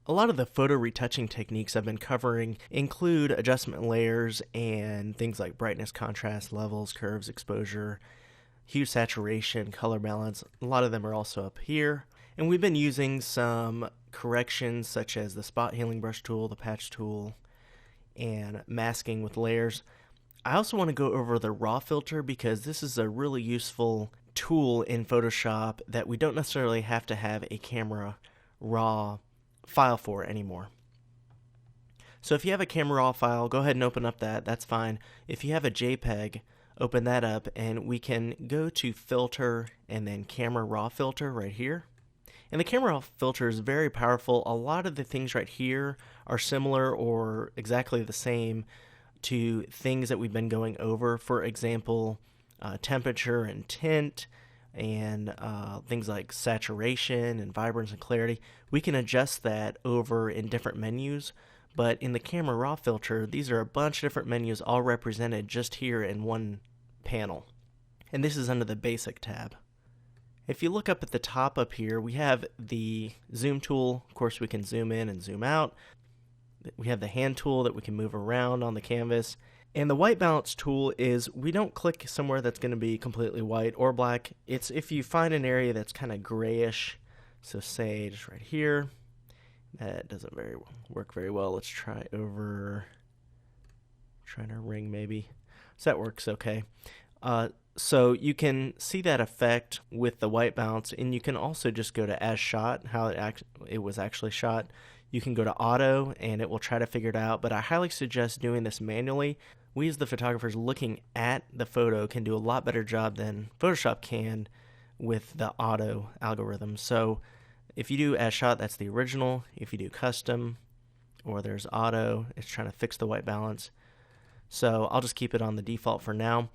A lot of the photo retouching techniques I've been covering include adjustment layers and things like brightness, contrast, levels, curves, exposure, hue, saturation, color balance. A lot of them are also up here. And we've been using some corrections such as the spot healing brush tool, the patch tool, and masking with layers. I also want to go over the raw filter because this is a really useful tool in Photoshop that we don't necessarily have to have a camera raw file for anymore. So if you have a camera raw file, go ahead and open up that's fine. If you have a JPEG, open that up and we can go to filter and then camera raw filter right here. And the camera raw filter is very powerful. A lot of the things right here are similar or exactly the same to things that we've been going over. For example, temperature and tint, and things like saturation and vibrance and clarity. We can adjust that over in different menus, but in the camera raw filter, these are a bunch of different menus all represented just here in one panel. And this is under the basic tab. If you look up at the top up here, we have the zoom tool. Of course, we can zoom in and zoom out. We have the hand tool that we can move around on the canvas. And the white balance tool is we don't click somewhere that's going to be completely white or black. It's if you find an area that's kind of grayish. So say just right here. That doesn't work very well. Let's try over, trying to ring maybe. So that works okay. So you can see that effect with the white balance, and you can also just go to as shot, how it was actually shot. You can go to auto and it will try to figure it out, but I highly suggest doing this manually. We as the photographers looking at the photo can do a lot better job than Photoshop can with the auto algorithm. So if you do as shot, that's the original. If you do custom or there's auto, it's trying to fix the white balance. So I'll just keep it on the default for now.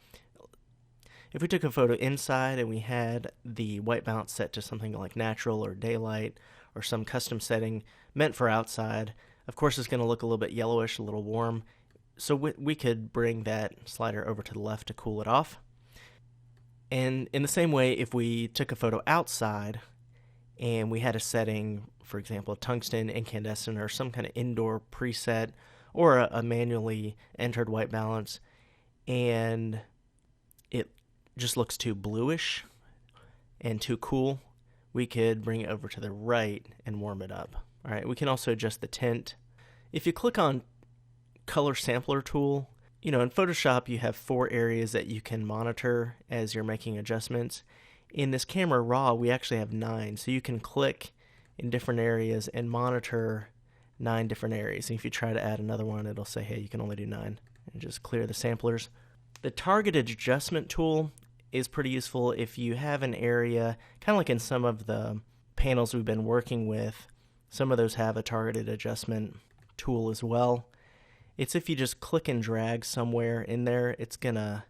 If we took a photo inside and we had the white balance set to something like natural or daylight or some custom setting meant for outside, of course it's going to look a little bit yellowish, a little warm. So we could bring that slider over to the left to cool it off. And in the same way, if we took a photo outside and we had a setting, for example, tungsten, incandescent, or some kind of indoor preset, or a manually entered white balance, and it just looks too bluish and too cool, we could bring it over to the right and warm it up. All right, we can also adjust the tint. If you click on Color Sampler tool, in Photoshop you have 4 areas that you can monitor as you're making adjustments. In this camera raw, we actually have 9, so you can click in different areas and monitor 9 different areas. And if you try to add another one, it'll say, hey, you can only do 9, and just clear the samplers. The targeted adjustment tool is pretty useful if you have an area, kind of like in some of the panels we've been working with. Some of those have a targeted adjustment tool as well. It's if you just click and drag somewhere in there, it's going to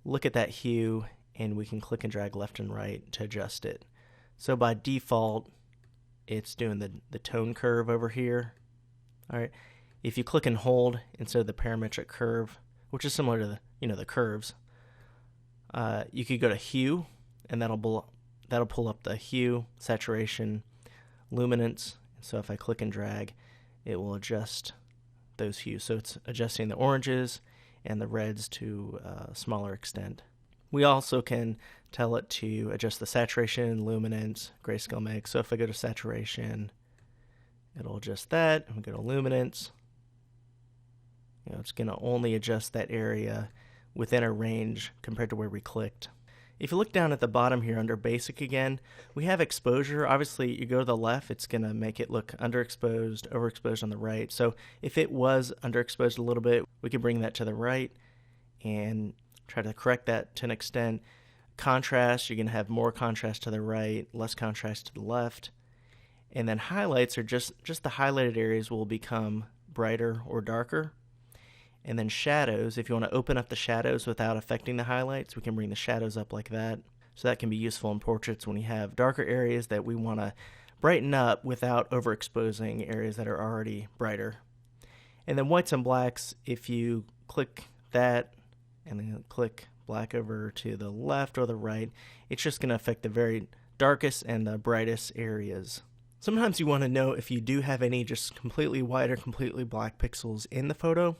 look at that hue, and we can click and drag left and right to adjust it. So by default, it's doing the tone curve over here. All right. If you click and hold instead of the parametric curve, which is similar to the curves, you could go to hue, and that'll pull up the hue, saturation, luminance. So if I click and drag, it will adjust those hues. So it's adjusting the oranges and the reds to a smaller extent. We also can tell it to adjust the saturation, luminance, grayscale mix. So if I go to saturation, it'll adjust that. And we go to luminance. It's going to only adjust that area within a range compared to where we clicked. If you look down at the bottom here under basic again, we have exposure. Obviously, you go to the left, it's going to make it look underexposed, overexposed on the right. So if it was underexposed a little bit, we could bring that to the right and try to correct that to an extent. Contrast, you're going to have more contrast to the right, less contrast to the left. And then highlights are just the highlighted areas will become brighter or darker. And then shadows, if you want to open up the shadows without affecting the highlights, we can bring the shadows up like that. So that can be useful in portraits when you have darker areas that we want to brighten up without overexposing areas that are already brighter. And then whites and blacks, if you click that and then click black over to the left or the right, it's just going to affect the very darkest and the brightest areas. Sometimes you want to know if you do have any just completely white or completely black pixels in the photo.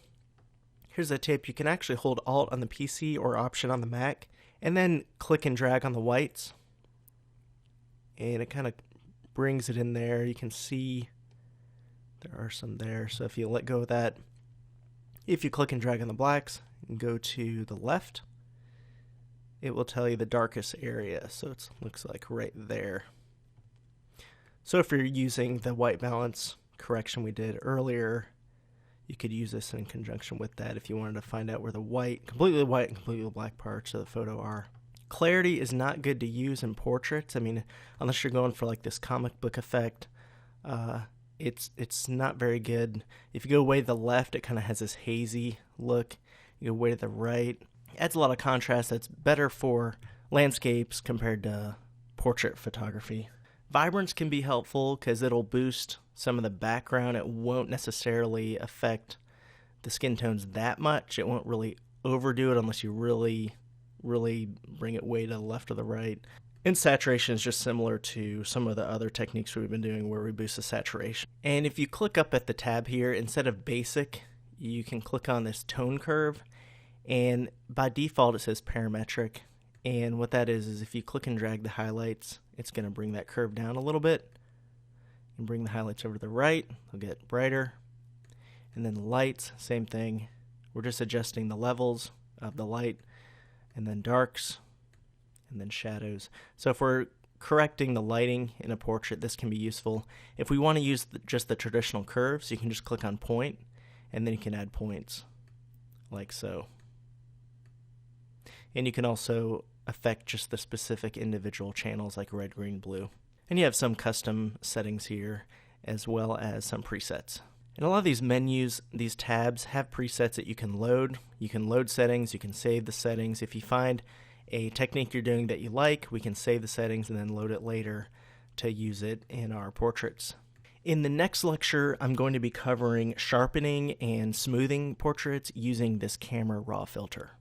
Here's a tip. You can actually hold Alt on the PC or Option on the Mac, and then click and drag on the whites. And it kind of brings it in there. You can see there are some there. So if you let go of that, if you click and drag on the blacks and go to the left, it will tell you the darkest area. So it looks like right there. So if you're using the white balance correction we did earlier, you could use this in conjunction with that if you wanted to find out where the completely white and completely black parts of the photo are. Clarity is not good to use in portraits. I mean, unless you're going for like this comic book effect, it's not very good. If you go way to the left, it kind of has this hazy look. You go way to the right, it adds a lot of contrast. That's better for landscapes compared to portrait photography. Vibrance can be helpful because it'll boost some of the background. It won't necessarily affect the skin tones that much. It won't really overdo it unless you really bring it way to the left or the right. And saturation is just similar to some of the other techniques we've been doing where we boost the saturation. And if you click up at the tab here, instead of basic, you can click on this tone curve. And by default, it says parametric. And what that is if you click and drag the highlights, it's going to bring that curve down a little bit. And bring the highlights over to the right, they'll get brighter. And then lights, same thing. We're just adjusting the levels of the light, and then darks, and then shadows. So if we're correcting the lighting in a portrait, this can be useful. If we want to use just the traditional curves, you can just click on point, and then you can add points, like so. And you can also affect just the specific individual channels like red, green, blue. And you have some custom settings here as well as some presets. And a lot of these menus, these tabs, have presets that you can load. You can load settings, you can save the settings. If you find a technique you're doing that you like, we can save the settings and then load it later to use it in our portraits. In the next lecture, I'm going to be covering sharpening and smoothing portraits using this camera raw filter.